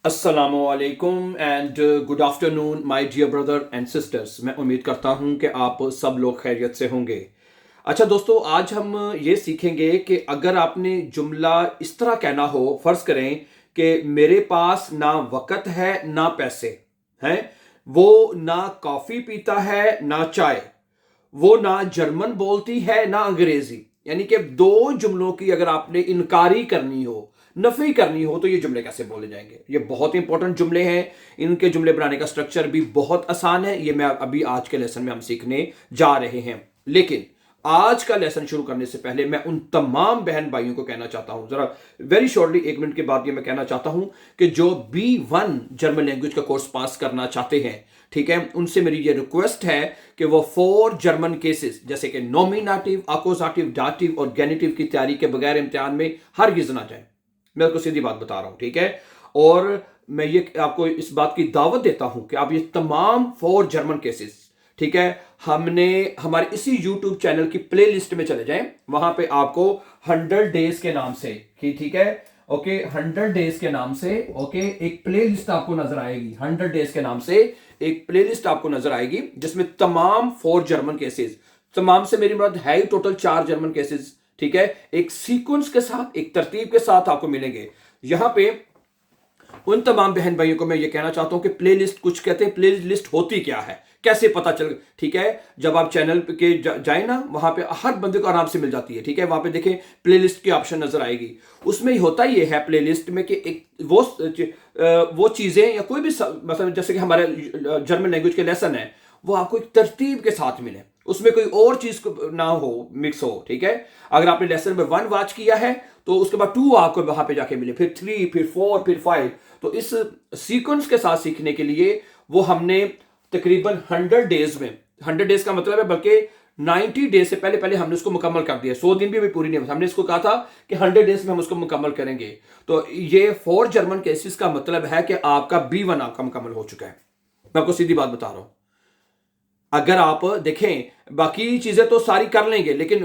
अस्सलामुअलैकुम and good afternoon my dear brother and sisters. मैं उम्मीद करता हूं कि आप सब लोग खैरियत से होंगे। अच्छा दोस्तों, आज हम ये सीखेंगे कि अगर आपने जुमला इस तरह कहना हो, फर्ज करें कि मेरे पास ना वक़्त है ना पैसे हैं, वो ना कॉफ़ी पीता है ना चाय, वो ना जर्मन बोलती है ना अंग्रेजी। यानी कि दो जुमलों की अगर आपने इनकारी करनी हो, नफी करनी हो, तो ये जुमले कैसे बोले जाएंगे। ये बहुत इंपॉर्टेंट जुमले हैं। इनके जुमले बनाने का स्ट्रक्चर भी बहुत आसान है। ये मैं अभी आज के लेसन में हम सीखने जा रहे हैं। लेकिन आज का लेसन शुरू करने से पहले मैं उन तमाम बहन भाइयों को कहना चाहता हूं, जरा वेरी शॉर्टली 1 मिनट के बाद ये मैं कहना चाहता हूं कि जो B1 जर्मन लैंग्वेज का कोर्स पास करना चाहते हैं, ठीक है, उनसे मेरी ये रिक्वेस्ट है कि वो 4 जर्मन केसेस जैसे कि नॉमिनेटिव, अकोजाटिव, डाटिव और गेनिटिव की तैयारी के बगैर इम्तिहान में हरगिज़ ना जाए। मैं आपको सीधी बात बता रहा हूं, ठीक है। और मैं ये आपको इस बात की दावत देता हूं कि आप ये तमाम 4 जर्मन केसेस, ठीक है, हमने हमारे इसी YouTube चैनल की प्ले लिस्ट में चले जाएं। वहां पे आपको 100 डेज के नाम से, ठीक है, ओके, 100 डेज के नाम से, ओके, एक प्ले लिस्ट आपको नजर आएगी। 100 डेज के नाम से एक प्ले लिस्ट आपको नजर आएगी जिसमें तमाम 4 जर्मन केसेस, तमाम से मेरी मुराद है ही टोटल 4 जर्मन केसेस, ठीक है, एक सीक्वेंस के साथ, एक तरतीब के साथ आपको मिलेंगे। यहां पे उन तमाम बहन भाइयों को मैं ये कहना चाहता हूं कि प्लेलिस्ट, कुछ कहते हैं प्लेलिस्ट होती क्या है, कैसे पता चल, ठीक है, जब आप चैनल के जाए ना, वहां पे हर बंदे को आराम से मिल जाती है, ठीक है। वहां पे देखें प्लेलिस्ट की ऑप्शन नजर आएगी। उसमें होता ये है प्लेलिस्ट में कि एक वो चीजें या कोई भी मतलब जैसे कि हमारे जर्मन लैंग्वेज के लेसन है, वो आपको एक तरतीब के साथ मिले, उसमें कोई और चीज ना हो, मिक्स हो, ठीक है। अगर आपने लेसन में 1 वॉच किया है तो उसके बाद 2 आपको वहां पे जाके मिले, फिर 3, फिर 4, फिर 5। तो इस सीक्वेंस के साथ सीखने के लिए वो हमने तकरीबन 100 डेज में, 100 डेज का मतलब है बल्कि 90 डेज से पहले पहले हमने उसको मुकम्मल कर दिया। 100 दिन भी पूरी नहीं हुई, हमने इसको कहा था कि 100 डेज में हम उसको मुकम्मल करेंगे। तो ये 4 जर्मन केसेस का मतलब है कि आपका B1 आपका मुकम्मल हो चुका है। मैं आपको सीधी बात बता रहा हूं। अगर आप देखें बाकी चीजें तो सारी कर लेंगे, लेकिन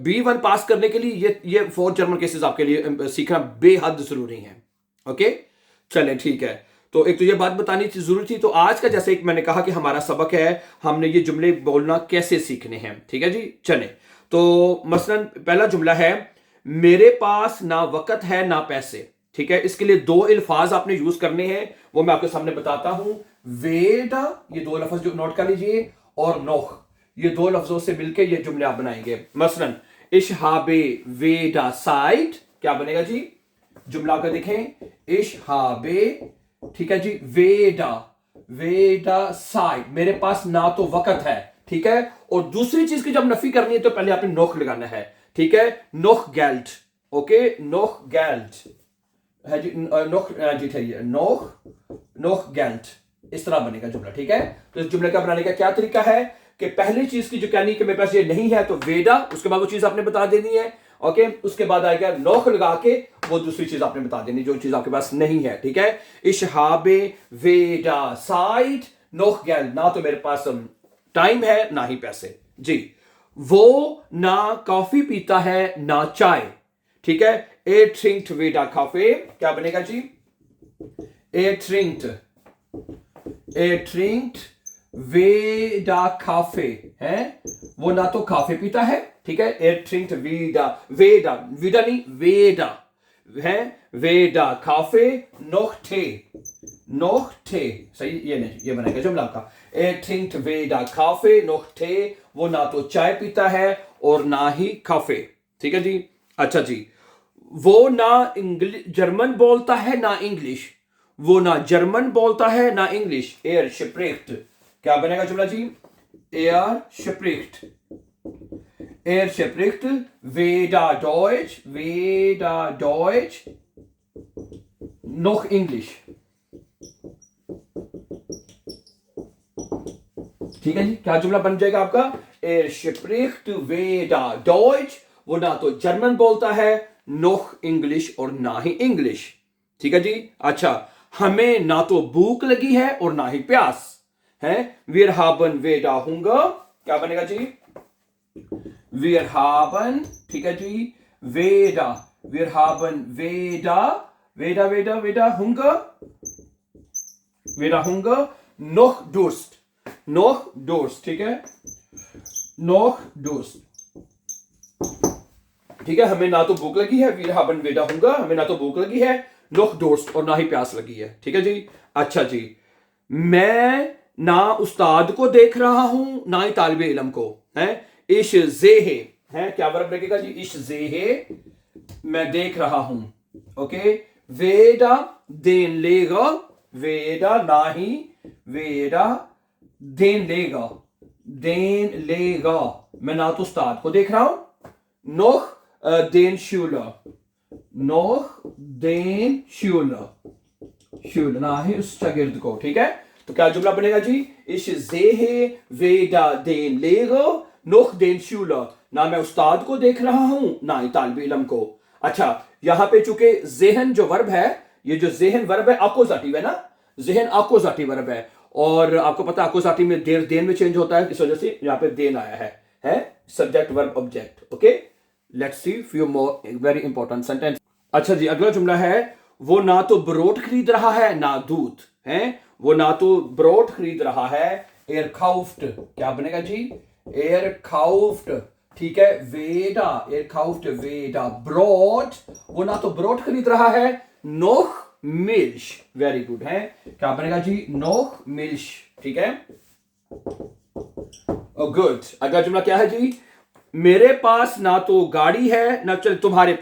B1 पास करने के लिए ये 4 जर्मन केसेस आपके लिए सीखना बेहद जरूरी है। ओके, चलें, ठीक है। तो एक तो ये बात बतानी जरूरी थी। तो आज का, जैसे एक मैंने कहा कि हमारा सबक है, हमने ये जुमले बोलना कैसे सीखने हैं, ठीक है जी। चलें, तो मसलन पहला जुमला है, मेरे पास ना वक़्त है ना पैसे, ठीक है। इसके लिए 2 अल्फाज आपने यूज करने हैं, वो मैं आपके सामने बताता हूं। वेदा, ये 2 लफ्ज जो नोट कर लीजिए, और नोख, ये 2 लफ्जों से मिलकर ये जुमले आप बनाएंगे। मसलन इशहाबे वेदा साइड, क्या बनेगा जी? जुमला का देखें, इशहाबे, ठीक है जी, वेदा, वेदा साइड, मेरे पास ना तो वक़्त है, ठीक है। और दूसरी चीज की जब नफी करनी है तो पहले आपने नोख लगाना है, ठीक है। नोख गैल्ट, ओके, नोख गैल्ट है जी, नोख जी, ठीक है, नोख, नोख गैल्ट, इस तरह बनेगा जुमला, ठीक है। तो इस जुमले का बनाने का क्या तरीका है कि पहली चीज की जो कहनी कि मेरे पास ये नहीं है, तो वेदा, उसके बाद वो चीज आपने बता देनी है, ओके। उसके बाद आएगा नोख लगा के वो दूसरी चीज आपने बता देनी जो चीज आपके पास नहीं है, ठीक है। इशहाबे वेदा साइड नोख गैल, ना तो मेरे पास टाइम है ना ही पैसे जी। वो ना कॉफी पीता है ना चाय, ठीक है। ए ट्रिंक्ट वेदा काफे, क्या बनेगा जी? ए ट्रिंक्ट, ए ट्रिंक्ट वेदा काफे है, वो ना तो काफे पीता है, ठीक है। ए ट्रिंक्ट वेदा, वेदा, वेदा नहीं, वेदा है, वेदा काफे नोख थे, नोख थे, सही, ये नहीं, ये बनेगा जुमला आपका। ए ट्रिंक्ट वेदा काफे नोख थे, वो ना तो चाय पीता है और ना ही काफे, ठीक है जी। अच्छा जी, वो ना जर्मन बोलता है ना इंग्लिश, वो ना जर्मन बोलता है ना इंग्लिश। एयर शिप्रिक्ट, क्या बनेगा जुमला जी? एयर शिप्रिक्ट, एयर शिप्रिक्ट वेदा डॉयच, वेदा डॉयच नोख इंग्लिश, ठीक है जी। क्या जुमला बन जाएगा आपका? एयर शिप्रिक्ट वेदा डॉयच, वो ना तो जर्मन बोलता है, नोख इंग्लिश और ना ही इंग्लिश, ठीक है जी। अच्छा, हमें ना तो भूख लगी है और ना ही प्यास है। वीर हाबन वेदा हुंगर, क्या बनेगा जी? वीर हाबन, ठीक है जी, वेदा, वीर हाबन वेदा, वेदा वेदा वेदा हुंगर weder Hunger noch Durst, noch Durst, ठीक है, noch Durst, ठीक है, हमें ना तो भूख लगी है, wir haben weder Hunger, हमें ना तो भूख लगी है, noch Durst, और ना ही प्यास लगी है, ठीक है जी। अच्छा जी, मैं ना उस्ताद को देख रहा हूं ना ही तालिबे इल्म को, है, इश ज़ेहे, है, क्या वर्ब लगेगा जी, इश ज़ेहे, मैं देख रहा हूं, ओके, वेदा देन लेगा, वेदा ना ही, वेदा देन लेगा, देन लेगा, मैं ना तो उस्ताद को देख रहा हूं, noch den Schüler, noch den Schüler, Schüler ना ही उस शागिर्द को, ठीक है। तो क्या जुमला बनेगा जी, ich sehe weder den Lehrer noch den Schüler, ना मैं उस्ताद को देख रहा हूं ना ही तालिब इल्म को। अच्छा, यहां पे चूंकि ज़ेहन जो वर्ब है, ये जो ज़ेहन वर्ब है अकोज़ाटिव है ना, ज़ेहन अकोज़ाटिव वर्ब है, और आपको पता है अकोज़ाटिव में देर देन में चेंज होता है, इस वजह से यहाँ पे देन आया है subject verb object, okay. Let's see few more very important sentence. अच्छा जी, अगला जुमला है, वो ना तो ब्रोड खरीद रहा है ना दूध, है, वो ना तो ब्रोड खरीद रहा है, एयर काउफ्ट, क्या बनेगा जी, एयर काउफ्ट, ठीक है, वेदा, एयर काउफ्ट वेदा ब्रोड, वो ना तो ब्रोड खरीद रहा है, नोख मिल्श, वेरी गुड, है, क्या बनेगा जी, नोख मिल्श, ठीक है, गुड। अगला जुमला क्या है जी, मेरे पास ना तो गाड़ी है ना, चल तुम्हारे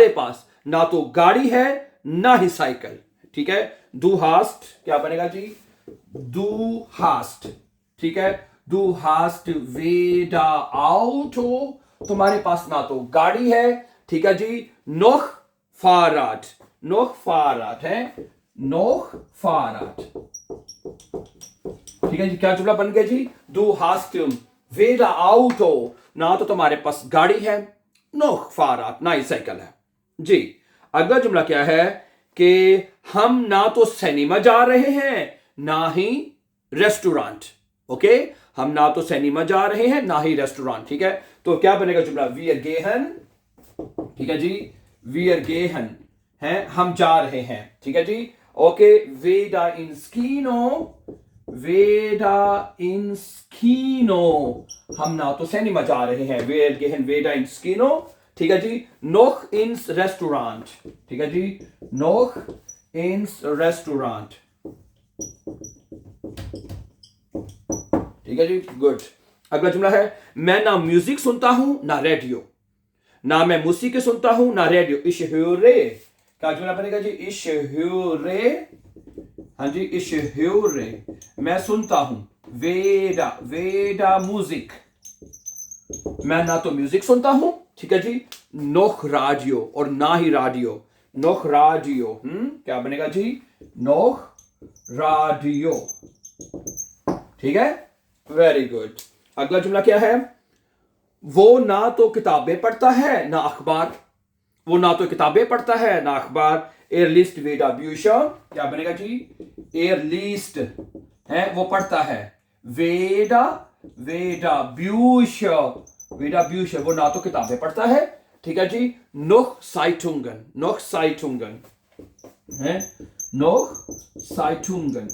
पास ना तो गाड़ी है ना ही साइकिल, ठीक है, दू हास्ट, क्या बनेगा जी, दू हास्ट, ठीक है, दू हास्ट वेदा आउटो, तुम्हारे पास ना तो गाड़ी है, ठीक है जी, नोख फाराट, नोख फाराट, है, नोख फाराट, ठीक है जी। क्या जुमला बन गया जी, दू हास्ट वेदा आउटो, ना तो तुम्हारे पास गाड़ी है, नोख फाराट, ना ही साइकिल है जी। अगला जुमला क्या है कि हम ना तो सिनेमा जा रहे हैं ना ही रेस्टोरेंट, ओके, हम ना तो सिनेमा जा रहे हैं ना ही रेस्टोरेंट, ठीक है। तो क्या बनेगा जुमला, वी आर गेहन, ठीक है जी, वी आर गेहन, है, हम जा रहे हैं, ठीक है जी, ओके, वेदा इंस कीनो, वेदा इंस कीनो, हम ना तो सिनेमा जा रहे हैं, वी आर गेहन वेदा इंस कीनो, ठीक है जी, नोख इंस रेस्टोरेंट, ठीक है जी, नोख इंस रेस्टोरेंट, ठीक है जी, गुड। अगला जुमला है, मैं ना म्यूजिक सुनता हूं ना रेडियो, ना मैं मौसीकी सुनता हूं ना रेडियो, इश ह्यूरे, क्या जुमला बनेगा जी, इश ह्यूरे, हाँ जी, इश ह्यूरे, मैं सुनता हूं, वेदा वेदा म्यूजिक, मैं ना तो म्यूजिक सुनता हूं, ठीक है जी, नोख राडियो, और ना ही राडियो, नोख राडियो, क्या बनेगा जी, नोख राडियो, ठीक है, वेरी गुड। अगला जुमला क्या है, वो ना तो किताबें पढ़ता है ना अखबार, वो ना तो किताबें पढ़ता है ना अखबार, एयर लिस्ट वेदा ब्यूशर, क्या बनेगा जी, एयर लिस्ट, है, वो पढ़ता है, वेदा वेदा ब्यूशर, वेदा ब्यूशर, वो ना तो किताबें पढ़ता है, ठीक है जी, नोख साइटुंगन, नोख साइटुंगन, है, नोख साइटुंगन,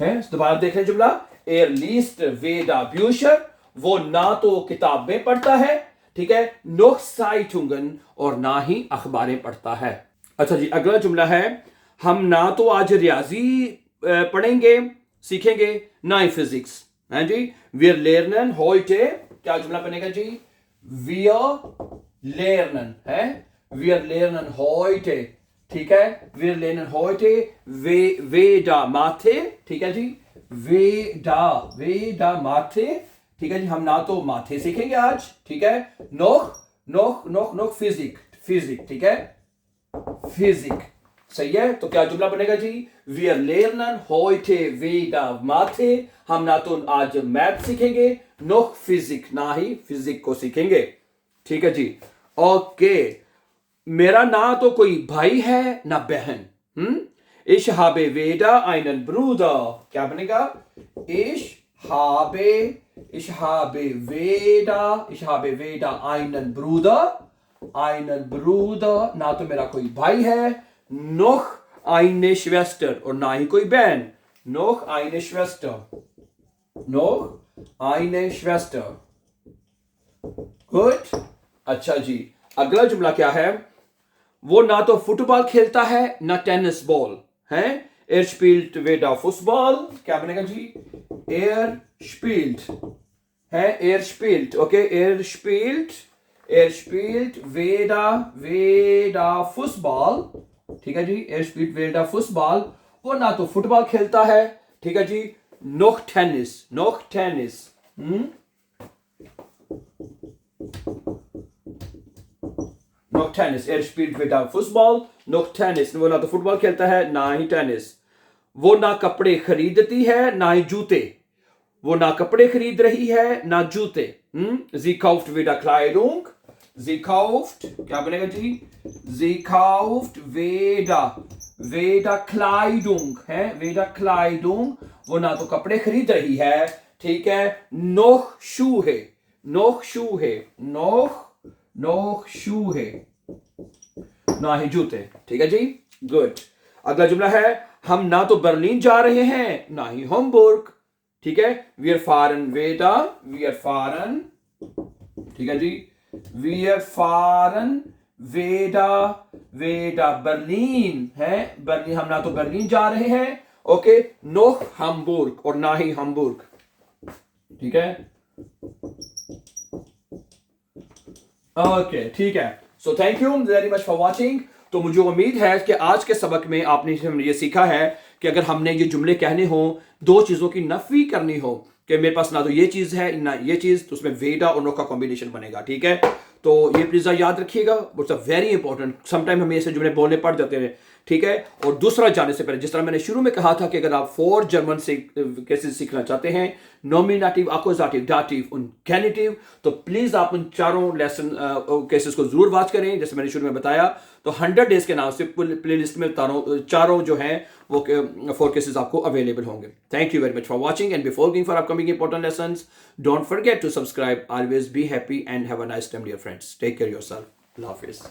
है, दोबारा देख रहे जुमला, एयर लिस्ट वेदा ब्यूशर, वो ना तो किताबें पढ़ता है, ठीक है, नोख साइटुंगन, और ना ही अखबारें पढ़ता है। अच्छा जी, अगला जुमला है, हम ना तो आज रियाजी पढ़ेंगे सीखेंगे ना ही फिजिक्स, है जी, wir lernen heute, क्या जुमला बनेगा जी, wir lernen, है, wir lernen heute, ठीक है, wir lernen heute वेदा माथे, ठीक है जी, वेदा माथे, ठीक है जी, हम ना तो माथे सीखेंगे आज, ठीक है, नोख नोख नोख नोख फिजिक, फिजिक, ठीक है, फिजिक, सही है। तो क्या जुमला बनेगा जी, wir lernen heute weder Mathe, हम ना तो आज मैथ सीखेंगे, noch फिजिक, ना ही फिजिक को सीखेंगे, ठीक है जी, ओके। मेरा ना तो कोई भाई है ना बहन, ich habe weder einen Bruder, क्या बनेगा, ich habe weder einen Bruder, ना तो मेरा कोई भाई है, noch eine Schwester और ना ही कोई बहन, noch eine Schwester, noch eine Schwester. Good. अच्छा जी, अगला जुमला क्या है? वो ना तो फुटबॉल खेलता है ना टेनिस बॉल है। Er spielt weder Fußball, क्या बनेगा जी? Er spielt है, er spielt, okay, er spielt weder Fußball, ठीक है जी, er spielt weder Fußball, वो ना तो फुटबॉल खेलता है, ठीक है जी, noch Tennis, noch Tennis, er spielt weder Fußball noch Tennis, वो ना तो फुटबॉल खेलता है ना ही टेनिस। वो ना कपड़े खरीदती है ना ही जूते, वो ना कपड़े खरीद रही है ना जूते। Sie kauft weder Kleidung, sie kauft, क्या बनेगा जी? Sie kauft weder Kleidung है, weder Kleidung, वो ना तो कपड़े खरीद रही है, ठीक है, noch Schuhe, ना ही जूते, ठीक है जी, गुड। अगला जुमला है, हम ना तो बर्लिन जा रहे हैं ना ही Hamburg, ठीक है, wir fahren, ठीक है जी, wir fahren weder बर्लिन है, बर्लिन, हम ना तो बर्लिन जा रहे हैं, ओके, noch Hamburg और ना ही Hamburg, ठीक है, ओके, ठीक है। So thank you very much for watching. तो मुझे उम्मीद है कि आज के सबक में आपने ये सीखा है कि अगर हमने ये जुमले कहने हो, दो चीज़ों की नफी करनी हो कि मेरे पास ना तो ये चीज़ है ना ये चीज़, तो उसमें वेदा और नो का कॉम्बिनेशन बनेगा, ठीक है। तो ये प्लीज़ याद रखिएगा, it's a very important. Sometime हमें ऐसे जुमले बोलने पड़ जाते हैं, ठीक है। और दूसरा जाने से पहले, जिस तरह मैंने शुरू में कहा था कि अगर आप 4 जर्मन से कैसे सीखना चाहते हैं, नॉमिनेटिव, अक्यूजेटिव, दाटिव और गेनिटिव, तो प्लीज़ आप उन चारों लेसन केसेस को जरूर वॉच करें, जैसे मैंने शुरू में बताया। तो 100 डेज के नाम से प्लेलिस्ट में चारों जो हैं वो 4 केसेस आपको अवेलेबल होंगे। Thank you very much for watching and before going for upcoming important lessons, don't forget to subscribe. Always be happy and have a nice time dear friends. Take care yourself. अल्लाह हाफिज़।